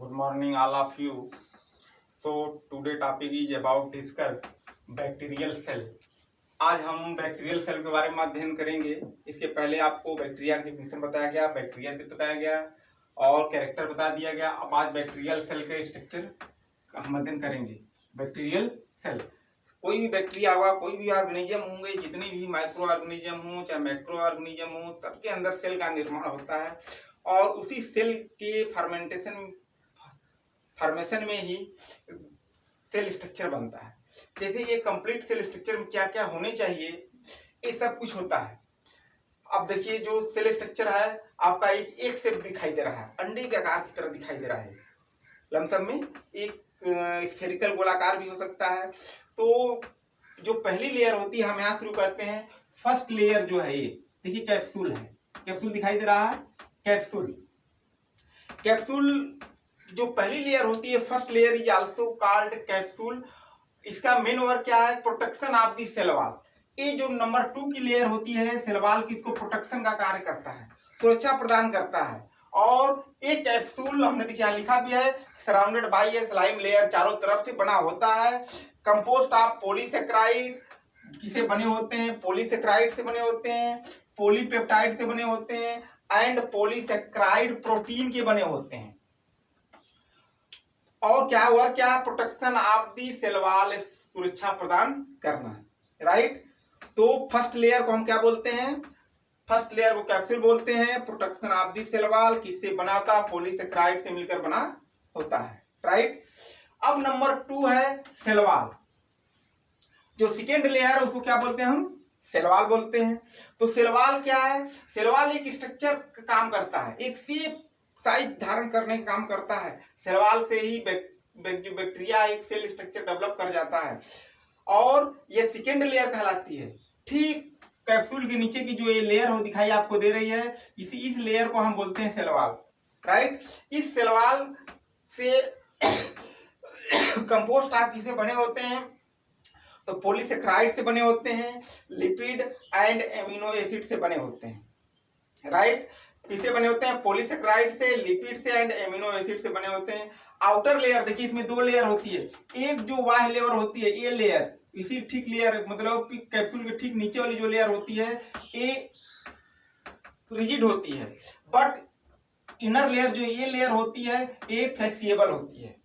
Good morning, all of you. So today topic is about discuss bacterial cell. आज हम bacterial cell के बारे में अध्ययन करेंगे। इसके पहले आपको बैक्टीरिया की डिफिनेशन बताया गया, बैक्टीरिया बताया गया और कैरेक्टर बता दिया गया। अब आज बैक्टीरियल सेल के स्ट्रक्चर हम अध्ययन करेंगे। बैक्टीरियल सेल, कोई भी बैक्टीरिया होगा, कोई भी ऑर्गेनिज्म होंगे, जितने भी माइक्रो ऑर्गेनिज्म हो चाहे मैक्रो ऑर्गेनिज्म हो, सबके अंदर सेल का निर्माण होता है और उसी सेल के फॉर्मेशन में ही सेल स्ट्रक्चर बनता है। जैसे ये कंप्लीट सेल स्ट्रक्चर में क्या क्या होने चाहिए, ये सब कुछ होता है। अब देखिए, जो सेल स्ट्रक्चर है आपका एक शेप दिखाई दे रहा है, अंडे के आकार की तरह दिखाई दे रहा है। लमसम में एक स्फेरिकल गोलाकार भी हो सकता है। तो जो पहली लेयर होती है, हम यहाँ शुरू करते हैं। फर्स्ट लेयर जो है, ये देखिए कैप्सूल है, कैप्सूल दिखाई दे रहा है। कैप्सूल जो पहली लेयर होती है, first layer is also called capsule. इसका मेन वर्क क्या है? Protection of the cell wall. ये जो नंबर 2 की लेयर होती है सेल वॉल की, इसको प्रोटेक्शन का कार्य करता है, सुरक्षा प्रदान करता है। और ये कैप्सूल हमने देखिए लिखा भी है, surrounded by A slime layer, चारों तरफ से बना होता है। कंपोस्ट ऑफ पॉलीसेक्राइड किसे बने होते हैं? पॉलीसेक्राइड से बने होते हैं, पॉलीपेप्टाइड से बने होते हैं एंड पॉलीसेक्राइड प्रोटीन के बने होते हैं। और क्या वर्क क्या है? Protection of the cell wall, सुरक्षा प्रदान करना, राइट। तो फर्स्ट लेयर को हम क्या बोलते हैं? फर्स्ट लेयर को कैप्सूल बोलते हैं। Protection of the cell wall किससे बना होता है? पॉलीसेक्राइड से मिलकर बना होता है, राइट। अब नंबर 2 है सेल वॉल। जो सेकेंड लेयर है उसको क्या बोलते हैं? हम सेल वॉल बोलते हैं। तो सेल वॉल क्या है? सेल वॉल एक स्ट्रक्चर का काम करता है, एक शेप साइज धारण करने का काम करता है। सेल वॉल से ही जो बैक्टीरिया एक सेल स्ट्रक्चर डेवलप कर जाता है और ये सेकेंड लेयर कहलाती है। ठीक कैप्सूल के नीचे की जो ये लेयर हो दिखाई आपको दे रही है, इस लेयर को हम बोलते हैं सेल वॉल, राइट। इस सेल वॉल से कंपोस्ट आप किसे बने होते हैं? तो पॉलीसेक्राइड से बने होते हैं, लिपिड एंड एमिनो एसिड से बने होते हैं, राइट। किससे बने होते हैं? पॉलीसेक्राइड से, लिपिड से एंड एमिनो एसिड से बने होते हैं। आउटर लेयर देखिए, इसमें 2 लेयर होती है। एक जो बाह्य लेयर होती है, ये लेयर, इसी ठीक लेयर मतलब कैप्सूल के ठीक नीचे वाली जो लेयर होती है, ये रिजिड होती है, बट इनर लेयर जो ये लेयर होती है, ये फ्लेक्सिबल होती है।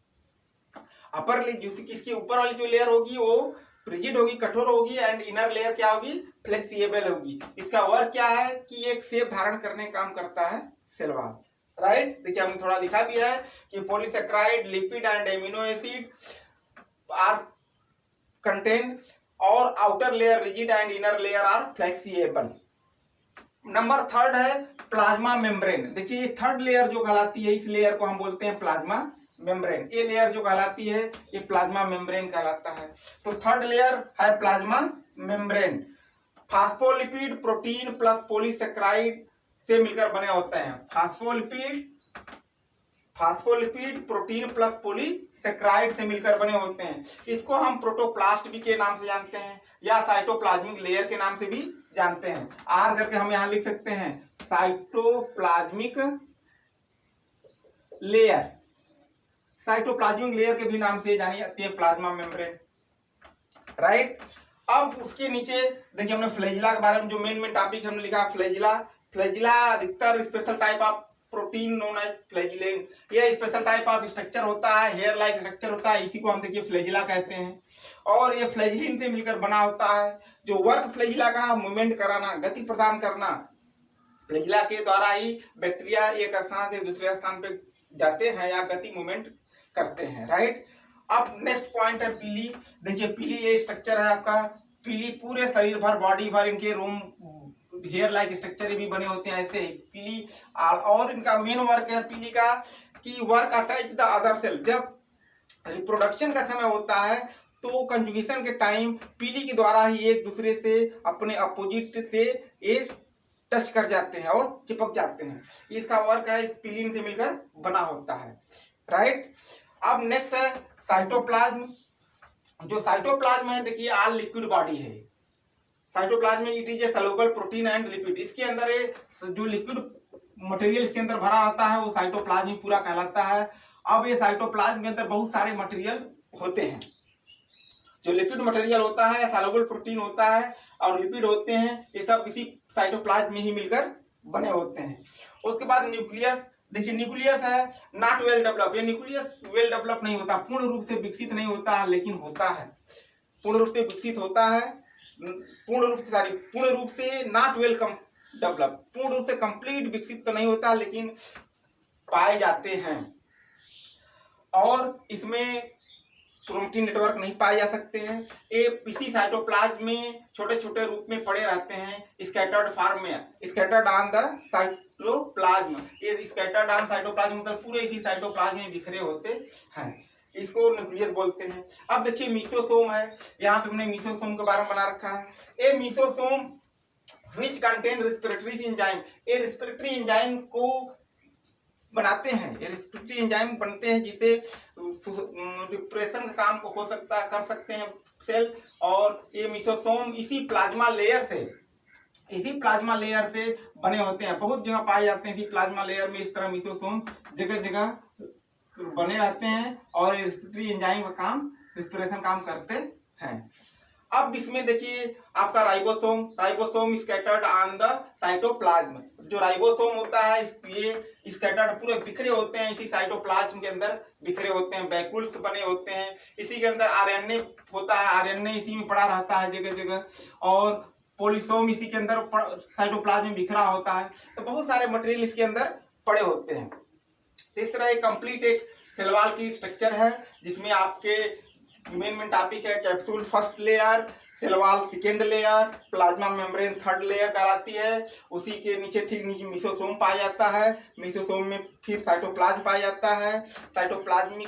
अपर लेयर जो इसके ऊपर वाली जो लेयर होगी वो रिजिड होगी, कठोर होगी, एंड इनर लेयर क्या होगी? फ्लेक्सिबल होगी। इसका वर्क क्या है कि एक शेप धारण करने का काम करता है सेल वॉल, राइट। देखिए हमने थोड़ा लिखा भी है कि polysaccharide, lipid and amino acid are contain और outer layer rigid and inner layer are flexible. Number 3 है प्लाज्मा मेम्ब्रेन। देखिए ये थर्ड लेयर जो कहलाती है, इस लेयर को हम बोलते हैं प्लाज्मा मेम्ब्रेन। ये लेयर जो कहलाती है, ये प्लाज्मा मेम्ब्रेन कहलाता है। तो थर्ड लेयर है plasma membrane. Phospholipid protein plus polysaccharide से मिलकर बने होते हैं। फास्फोलिपिड प्रोटीन प्लस पॉलीसेक्राइड से मिलकर बने होते हैं। इसको हम प्रोटोप्लास्ट भी के नाम से जानते हैं या साइटोप्लाज्मिक लेयर के नाम से भी जानते हैं। आर करके हम यहां लिख सकते हैं साइटोप्लाज्मिक लेयर। साइटोप्लाज्मिक लेयर के भी नाम से जानी जाती है प्लाज्मा मेम्ब्रेन, राइट। अब उसके नीचे देखिए हमने फ्लैजिला के बारे में जो मेन टॉपिक हमने लिखा, फ्लैजिला अधिकतर special type of protein known as flagellin. यह स्पेशल टाइप ऑफ स्ट्रक्चर होता है, हेयर लाइक स्ट्रक्चर होता है, इसी को हम देखिए फ्लैजिला कहते हैं। और ये फ्लैजिलिन से मिलकर बना होता है। जो वर्क फ्लैजिला का मूवमेंट कराना, गति प्रदान करना, फ्लैजिला के द्वारा ही बैक्टीरिया एक स्थान से दूसरे स्थान पे जाते हैं या गति मूवमेंट करते हैं, राइट। अब नेक्स्ट पॉइंट है पीली। देखिए पीली ये स्ट्रक्चर है आपका। पीली पूरे शरीर भर, बॉडी भर इनके रूम हेयर लाइक स्ट्रक्चर भी बने होते हैं ऐसे पीली। और इनका मेन वर्क है पीली का कि work attach the other cell. जब रिप्रोडक्शन का समय होता है तो कंजुगेशन के टाइम पीली के द्वारा ही एक दूसरे से अपने अपोजिट से एक टच कर जाते हैं और चिपक जाते हैं। इसका वर्क है इस पीलिन से मिलकर बना होता है, राइट। अब नेक्स्ट है साइटोप्लाज्म। जो साइटोप्लाज्म है देखिए ऑल लिक्विड बॉडी है। साइटोप्लाज्म में it is a soluble protein and lipid. इसके अंदर जो लिक्विड मटेरियल इसके अंदर भरा रहता है वो साइटोप्लाज्म पूरा कहलाता है। अब ये साइटोप्लाज्म के अंदर बहुत सारे मटेरियल होते हैं। जो लिपिड मटेरियल होता है, सॉल्युबल प्रोटीन होता है और लिपिड होते हैं, ये सब इसी साइटोप्लाज्म में ही मिलकर बने होते हैं। उसके बाद न्यूक्लियस, देखिए न्यूक्लियस है नॉट वेल डेवलप, ये न्यूक्लियस वेल डेवलप नहीं होता, पूर्ण रूप से विकसित नहीं होता, लेकिन होता है, पूर्ण रूप से विकसित होता है, पूर्ण रूप से नॉट वेल डेवलप, पूर्ण रूप से कंप्लीट विकसित तो नहीं होता, लेकिन पाए जाते हैं। और इसमें प्रोटीन नेटवर्क नहीं पाए जा सकते हैं। ये इसी साइटोप्लाज्म में छोटे छोटे रूप में पड़े रहते हैं, स्कैटर्ड फॉर्म में, स्कैटर्ड ऑन द साइटोप्लाज्म। ये स्कैटर्ड ऑन साइटोप्लाज्म मतलब पूरे इसी साइटोप्लाज्म में बिखरे होते हैं, इसको न्यूक्लियस बोलते हैं। अब देखिए मीसोसोम है, यहाँ पे हमने मीसोसोम के बारे में बना रखा है। ये mesosome which contain respiratory enzyme, ये रेस्पिरेटरी एंजाइम को बनाते हैं, ये रेस्पिरेटरी एंजाइम बनते हैं जिसे रिप्रेशन का काम को हो सकता है, कर सकते हैं सेल। और ये मीसोसोम इसी प्लाज्मा लेयर से बने होते हैं, बहुत जगह पाए जाते हैं इसी प्लाज्मा लेयर में। इस तरह मीसोसोम जगह जगह बने रहते हैं और रेस्पिरेटरी एंजाइम का काम, रेस्पिरेशन काम करते हैं। अब इसमें देखिए आपका ribosome scattered on the cytoplasm. जो राइबोसोम होता है ये स्कैटर्ड पूरे बिखरे होते हैं, इसी साइटोप्लाज्म के अंदर बिखरे होते हैं, वैक्यूल्स बने होते हैं। इसी के अंदर आरएनए होता है, आरएनए इसी में पड़ा रहता है जगह जगह, और पोलिसोम इसी के अंदर साइटोप्लाज्म में बिखरा होता है। तो बहुत सारे मटेरियल इसके अंदर पड़े होते हैं। इस तरह एक कंप्लीट एक सेल वॉल की स्ट्रक्चर है, जिसमें आपके मेन टॉपिक है capsule first layer, cell wall second layer, plasma membrane third layer कहलाती है। उसी के नीचे ठीक नीचे मीसोसोम पाया जाता है, मीसोसोम में फिर साइटोप्लाज्म पाया जाता है, साइटोप्लाज्म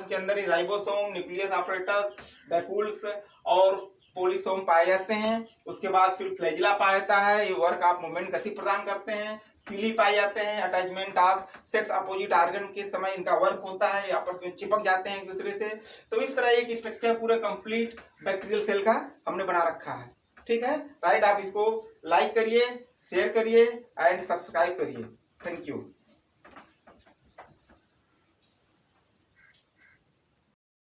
के अंदर ही राइबोसोम, न्यूक्लियस ऑपरेटस, वैक्यूल्स और पोलिसोम पाए जाते हैं। उसके बाद फिर फ्लैजिला पाया जाता है, ये वर्क ऑफ मूवमेंट गति प्रदान करते हैं। पीली पाए जाते हैं, attachment of sex opposite organ के समय इनका वर्क होता है, आपस में चिपक जाते हैं एक दूसरे से। तो इस तरह एक स्ट्रक्चर पूरे कंप्लीट बैक्टीरियल सेल का हमने बना रखा है। ठीक है राइट, आप इसको लाइक करिए, शेयर करिए एंड सब्सक्राइब करिए। Thank you.